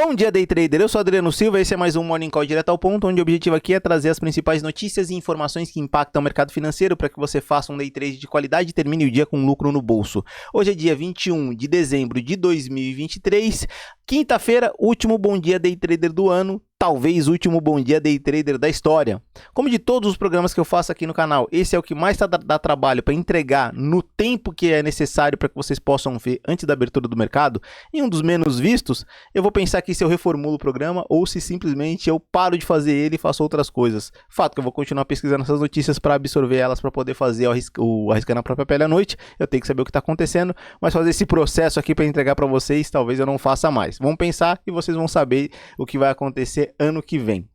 Bom dia, Day Trader. Eu sou Adriano Silva, esse é mais um Morning Call direto ao ponto, onde o objetivo aqui é trazer as principais notícias e informações que impactam o mercado financeiro para que você faça um Day Trade de qualidade e termine o dia com lucro no bolso. Hoje é dia 21 de dezembro de 2023, quinta-feira, último Bom Dia Day Trader do ano. Talvez o último Bom Dia Day Trader da história. Como de todos os programas que eu faço aqui no canal, esse é o que mais dá trabalho para entregar no tempo que é necessário para que vocês possam ver antes da abertura do mercado, e um dos menos vistos, eu vou pensar aqui se eu reformulo o programa ou se simplesmente eu paro de fazer ele e faço outras coisas. Fato que eu vou continuar pesquisando essas notícias para absorver elas, para poder fazer o Arriscando a Própria Pele à noite. Eu tenho que saber o que está acontecendo, mas fazer esse processo aqui para entregar para vocês, talvez eu não faça mais. Vamos pensar e vocês vão saber o que vai acontecer ano que vem.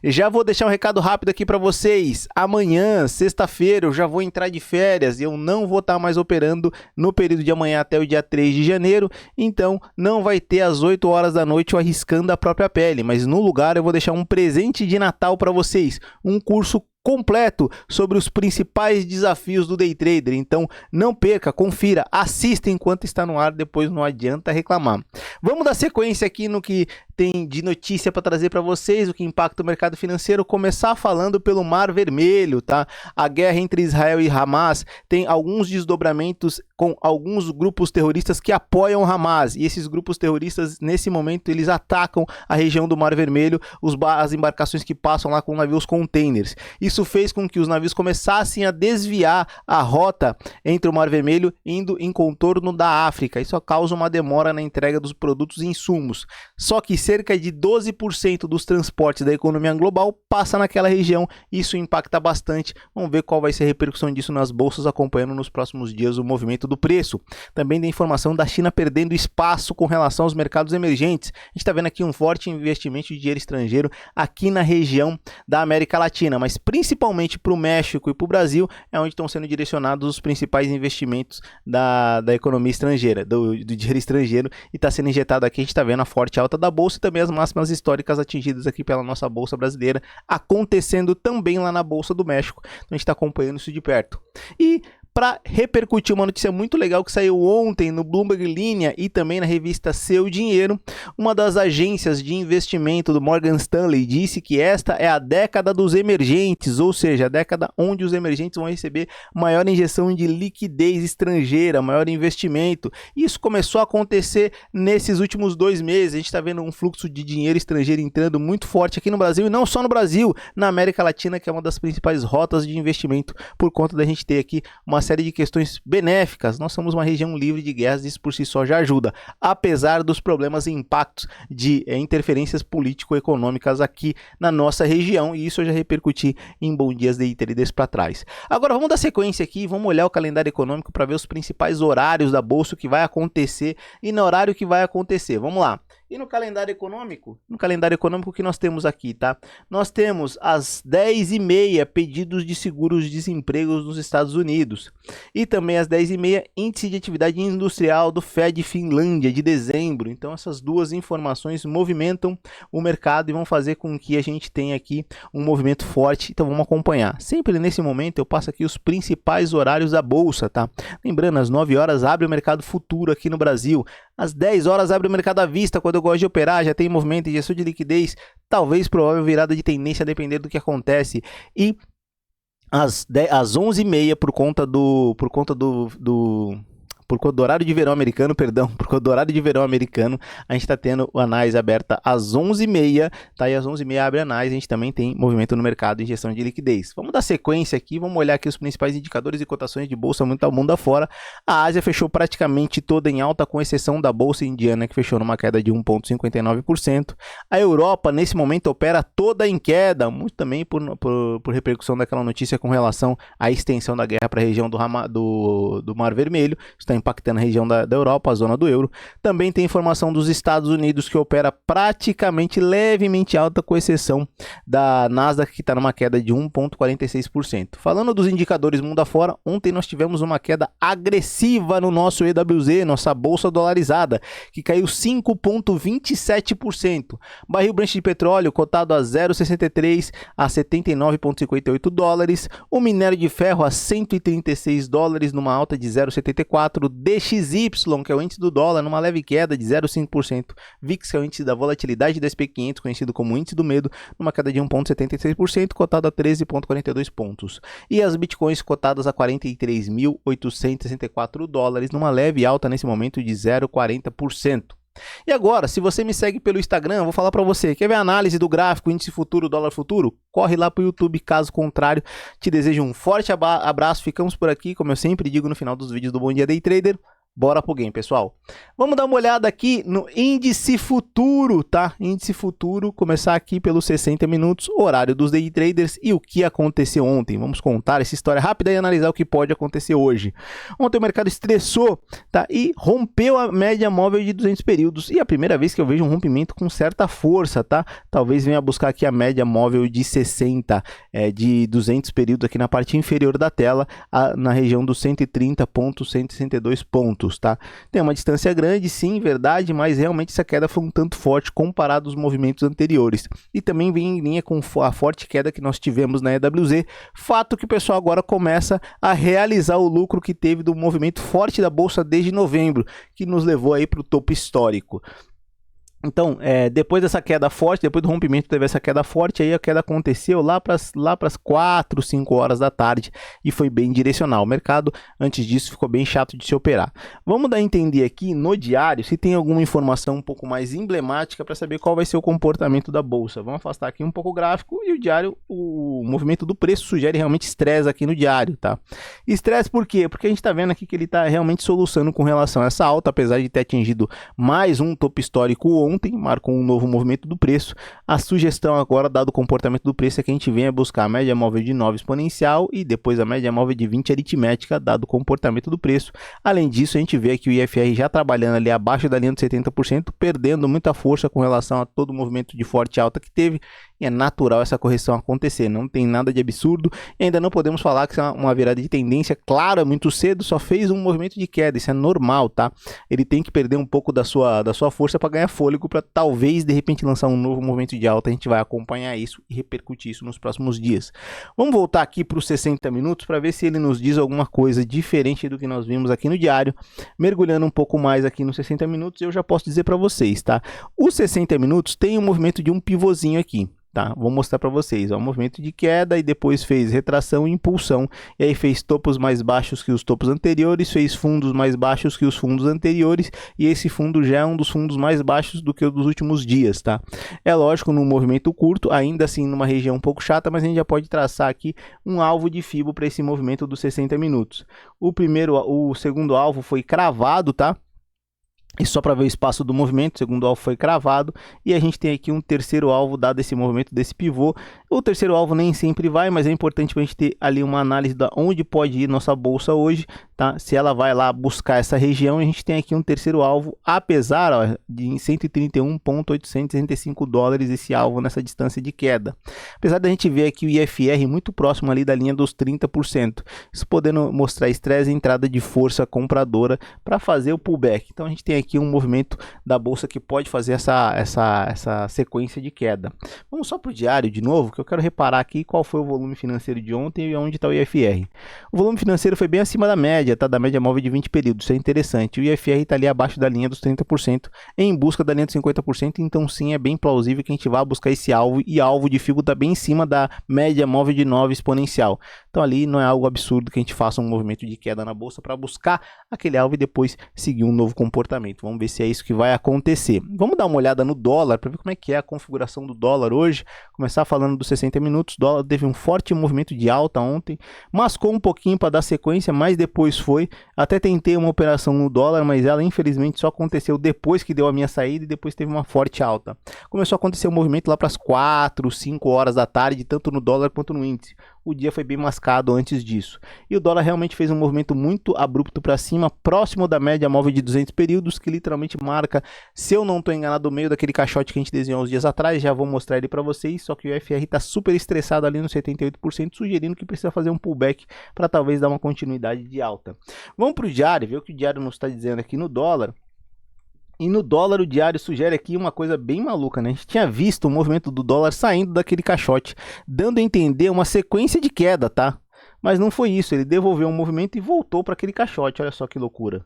Já vou deixar um recado rápido aqui para vocês. Amanhã, sexta-feira, eu já vou entrar de férias e eu não vou estar mais operando no período de amanhã até o dia 3 de janeiro, então não vai ter às 8 horas da noite o Arriscando a Própria Pele, mas no lugar eu vou deixar um presente de Natal para vocês, um curso completo sobre os principais desafios do Day Trader. Então não perca, confira, assista enquanto está no ar, depois não adianta reclamar. Vamos dar sequência aqui no que tem de notícia para trazer para vocês, o que impacta o mercado financeiro, começar falando pelo Mar Vermelho, tá? A guerra entre Israel e Hamas tem alguns desdobramentos com alguns grupos terroristas que apoiam Hamas, e esses grupos terroristas nesse momento eles atacam a região do Mar Vermelho, as embarcações que passam lá com navios containers. Isso fez com que os navios começassem a desviar a rota entre o Mar Vermelho indo em contorno da África. Isso causa uma demora na entrega dos produtos e insumos. Só que cerca de 12% dos transportes da economia global passa naquela região. Isso impacta bastante. Vamos ver qual vai ser a repercussão disso nas bolsas, acompanhando nos próximos dias o movimento do preço. Também tem informação da China perdendo espaço com relação aos mercados emergentes. A gente está vendo aqui um forte investimento de dinheiro estrangeiro aqui na região da América Latina, mas principalmente para o México e para o Brasil é onde estão sendo direcionados os principais investimentos da economia estrangeira, do dinheiro estrangeiro, e está sendo injetado aqui. A gente está vendo a forte alta da bolsa e também as máximas históricas atingidas aqui pela nossa bolsa brasileira, acontecendo também lá na bolsa do México. Então a gente está acompanhando isso de perto. E para repercutir uma notícia muito legal que saiu ontem no Bloomberg Linha e também na revista Seu Dinheiro, uma das agências de investimento do Morgan Stanley disse que esta é a década dos emergentes, ou seja, a década onde os emergentes vão receber maior injeção de liquidez estrangeira, maior investimento. Isso começou a acontecer nesses últimos 2 meses. A gente está vendo um fluxo de dinheiro estrangeiro entrando muito forte aqui no Brasil, e não só no Brasil, na América Latina, que é uma das principais rotas de investimento, por conta da gente ter aqui uma série de questões benéficas. Nós somos uma região livre de guerras, isso por si só já ajuda, apesar dos problemas e impactos de interferências político-econômicas aqui na nossa região, e isso eu já repercuti em Bom Dias Day Traders para trás. Agora vamos dar sequência aqui, vamos olhar o calendário econômico para ver os principais horários da bolsa, o que vai acontecer e no horário que vai acontecer. Vamos lá. E no calendário econômico? No calendário econômico que nós temos aqui, tá? Nós temos às 10h30 pedidos de seguros-desemprego nos Estados Unidos. E também às 10h30 índice de atividade industrial do Fed Finlândia de dezembro. Então essas duas informações movimentam o mercado e vão fazer com que a gente tenha aqui um movimento forte. Então vamos acompanhar. Sempre nesse momento eu passo aqui os principais horários da bolsa, tá? Lembrando, às 9 horas abre o mercado futuro aqui no Brasil. Às 10 horas abre o mercado à vista, quando eu gosto de operar, já tem movimento, injeção de liquidez, talvez provável virada de tendência, a depender do que acontece. E às 11h30, por conta do horário de verão americano, a gente está tendo a análise aberta às 11h30, tá? E às 11h30 abre a análise, a gente também tem movimento no mercado e injeção de liquidez. Vamos dar sequência aqui, vamos olhar aqui os principais indicadores e cotações de bolsa muito ao mundo afora. A Ásia fechou praticamente toda em alta, com exceção da bolsa indiana, que fechou numa queda de 1,59%. A Europa, nesse momento, opera toda em queda, muito também por repercussão daquela notícia com relação à extensão da guerra para a região do Mar Vermelho. Está impactando a região da Europa, a zona do euro. Também tem informação dos Estados Unidos, que opera praticamente levemente alta, com exceção da Nasdaq, que está numa queda de 1,46%. Falando dos indicadores mundo afora, ontem nós tivemos uma queda agressiva no nosso EWZ, nossa bolsa dolarizada, que caiu 5,27%. Barril Brent de petróleo cotado a 0,63 a 79,58 dólares. O minério de ferro a 136 dólares, numa alta de 0,74. 4, DXY, que é o índice do dólar, numa leve queda de 0,5%, VIX, que é o índice da volatilidade da SP500, conhecido como índice do medo, numa queda de 1,76%, cotado a 13,42 pontos. E as bitcoins cotadas a 43.864 dólares, numa leve alta nesse momento de 0,40%. E agora, se você me segue pelo Instagram, eu vou falar para você, quer ver a análise do gráfico, índice futuro, dólar futuro? Corre lá para o YouTube, caso contrário, te desejo um forte abraço, ficamos por aqui, como eu sempre digo no final dos vídeos do Bom Dia Day Trader. Bora pro game, pessoal. Vamos dar uma olhada aqui no índice futuro, tá? Índice futuro, começar aqui pelos 60 minutos, horário dos day traders e o que aconteceu ontem. Vamos contar essa história rápida e analisar o que pode acontecer hoje. Ontem o mercado estressou, tá? E rompeu a média móvel de 200 períodos. E é a primeira vez que eu vejo um rompimento com certa força, tá? Talvez venha buscar aqui a média móvel de 60, de 200 períodos aqui na parte inferior da tela, na região dos 130,162 pontos. Tá? Tem uma distância grande, sim, verdade, mas realmente essa queda foi um tanto forte comparado aos movimentos anteriores. E também vem em linha com a forte queda que nós tivemos na EWZ, fato que o pessoal agora começa a realizar o lucro que teve do movimento forte da Bolsa desde novembro, que nos levou aí para o topo histórico. Então, depois dessa queda forte, depois do rompimento teve essa queda forte, aí a queda aconteceu lá para as 4, 5 horas da tarde e foi bem direcional. O mercado, antes disso, ficou bem chato de se operar. Vamos dar a entender aqui no diário se tem alguma informação um pouco mais emblemática para saber qual vai ser o comportamento da Bolsa. Vamos afastar aqui um pouco o gráfico e o diário, o movimento do preço sugere realmente estresse aqui no diário, tá? Estresse por quê? Porque a gente está vendo aqui que ele está realmente soluçando com relação a essa alta, apesar de ter atingido mais um topo histórico ontem, marcou um novo movimento do preço. A sugestão agora, dado o comportamento do preço, é que a gente venha buscar a média móvel de 9 exponencial e depois a média móvel de 20 aritmética, dado o comportamento do preço. Além disso, a gente vê aqui o IFR já trabalhando ali abaixo da linha dos 70%, perdendo muita força com relação a todo o movimento de forte alta que teve. E é natural essa correção acontecer, não tem nada de absurdo. E ainda não podemos falar que isso é uma virada de tendência. Claro, é muito cedo, só fez um movimento de queda, isso é normal, tá? Ele tem que perder um pouco da sua força para ganhar fôlego, para talvez de repente lançar um novo movimento de alta. A gente vai acompanhar isso e repercutir isso nos próximos dias. Vamos voltar aqui para os 60 minutos para ver se ele nos diz alguma coisa diferente do que nós vimos aqui no diário. Mergulhando um pouco mais aqui nos 60 minutos, eu já posso dizer para vocês, tá? Os 60 minutos tem um movimento de um pivôzinho aqui. Tá, vou mostrar para vocês, ó, um movimento de queda e depois fez retração e impulsão, e aí fez topos mais baixos que os topos anteriores, fez fundos mais baixos que os fundos anteriores, e esse fundo já é um dos fundos mais baixos do que o dos últimos dias, tá? É lógico, num movimento curto, ainda assim numa região um pouco chata, mas a gente já pode traçar aqui um alvo de FIBO para esse movimento dos 60 minutos. O segundo alvo foi cravado, tá? E só para ver o espaço do movimento, o segundo alvo foi cravado, e a gente tem aqui um terceiro alvo dado esse movimento desse pivô. O terceiro alvo nem sempre vai, mas é importante para a gente ter ali uma análise de onde pode ir nossa bolsa hoje, tá? Se ela vai lá buscar essa região, a gente tem aqui um terceiro alvo, apesar, ó, de 131,865 dólares esse alvo nessa distância de queda. Apesar da gente ver aqui o IFR muito próximo ali da linha dos 30%, isso podendo mostrar estresse e entrada de força compradora para fazer o pullback. Então a gente tem aqui um movimento da bolsa que pode fazer essa sequência de queda. Vamos só para o diário de novo, que eu quero reparar aqui qual foi o volume financeiro de ontem e onde está o IFR. O volume financeiro foi bem acima da média, tá? Da média móvel de 20 períodos, isso é interessante. O IFR está ali abaixo da linha dos 30%, em busca da linha dos 50%, então sim, é bem plausível que a gente vá buscar esse alvo, e alvo de FIBO está bem em cima da média móvel de 9 exponencial. Então ali não é algo absurdo que a gente faça um movimento de queda na bolsa para buscar aquele alvo e depois seguir um novo comportamento. Vamos ver se é isso que vai acontecer. Vamos dar uma olhada no dólar para ver como é que é a configuração do dólar hoje. Começar falando dos 60 minutos. O dólar teve um forte movimento de alta ontem, mascou um pouquinho para dar sequência, mas depois foi. Até tentei uma operação no dólar, mas ela infelizmente só aconteceu depois que deu a minha saída e depois teve uma forte alta. Começou a acontecer o movimento lá para as 4, 5 horas da tarde, tanto no dólar quanto no índice. O dia foi bem mascado antes disso. E o dólar realmente fez um movimento muito abrupto para cima, próximo da média móvel de 200 períodos, que literalmente marca, se eu não estou enganado, o meio daquele caixote que a gente desenhou uns dias atrás. Já vou mostrar ele para vocês, só que o IFR está super estressado ali no 78%, sugerindo que precisa fazer um pullback para talvez dar uma continuidade de alta. Vamos para o diário, ver o que o diário nos está dizendo aqui no dólar. E no dólar o diário sugere aqui uma coisa bem maluca, né? A gente tinha visto o movimento do dólar saindo daquele caixote, dando a entender uma sequência de queda, tá? Mas não foi isso, ele devolveu um movimento e voltou para aquele caixote, olha só que loucura.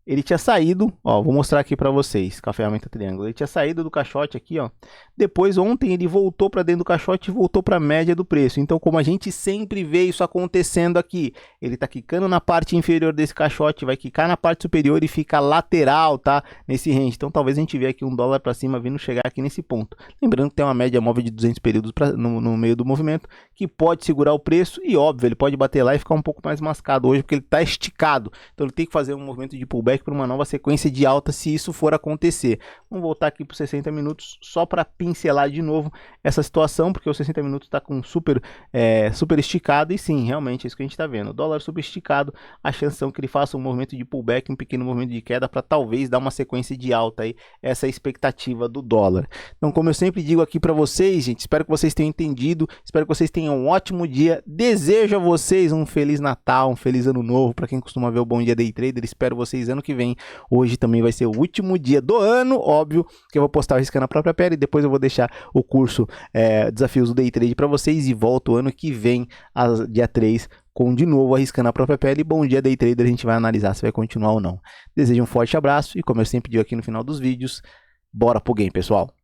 ele tinha saído, ó, vou mostrar aqui para vocês com a ferramenta triângulo. Ele tinha saído do caixote aqui, ó. Depois ontem ele voltou para dentro do caixote e voltou para a média do preço. Então, como a gente sempre vê isso acontecendo aqui, ele tá quicando na parte inferior desse caixote, vai quicar na parte superior e fica lateral, tá? Nesse range. Então, talvez a gente veja aqui um dólar para cima vindo chegar aqui nesse ponto. Lembrando que tem uma média móvel de 200 períodos no meio do movimento, que pode segurar o preço e, óbvio, ele pode bater lá e ficar um pouco mais mascado hoje, porque ele tá esticado. Então, ele tem que fazer um movimento de pullback para uma nova sequência de alta se isso for acontecer. Vamos voltar aqui para 60 minutos só para pincelar de novo essa situação, porque o 60 minutos está com super esticado e sim, realmente é isso que a gente está vendo. O dólar super esticado, a chance são que ele faça um movimento de pullback, um pequeno movimento de queda para talvez dar uma sequência de alta aí, essa é a expectativa do dólar. Então, como eu sempre digo aqui para vocês, gente, espero que vocês tenham entendido, espero que vocês tenham um ótimo dia, desejo a vocês um Feliz Natal, um Feliz Ano Novo, para quem costuma ver o Bom Dia Day Trader, espero vocês ano que vem. Hoje também vai ser o último dia do ano, óbvio, que eu vou postar o Riscando a Própria Pele, e depois eu vou deixar o curso Desafios do Day Trade para vocês e volto ano que vem, dia 3, com de novo Arriscando a Própria Pele. Bom dia Day Trader, a gente vai analisar se vai continuar ou não. Desejo um forte abraço e como eu sempre digo aqui no final dos vídeos, bora pro game, pessoal!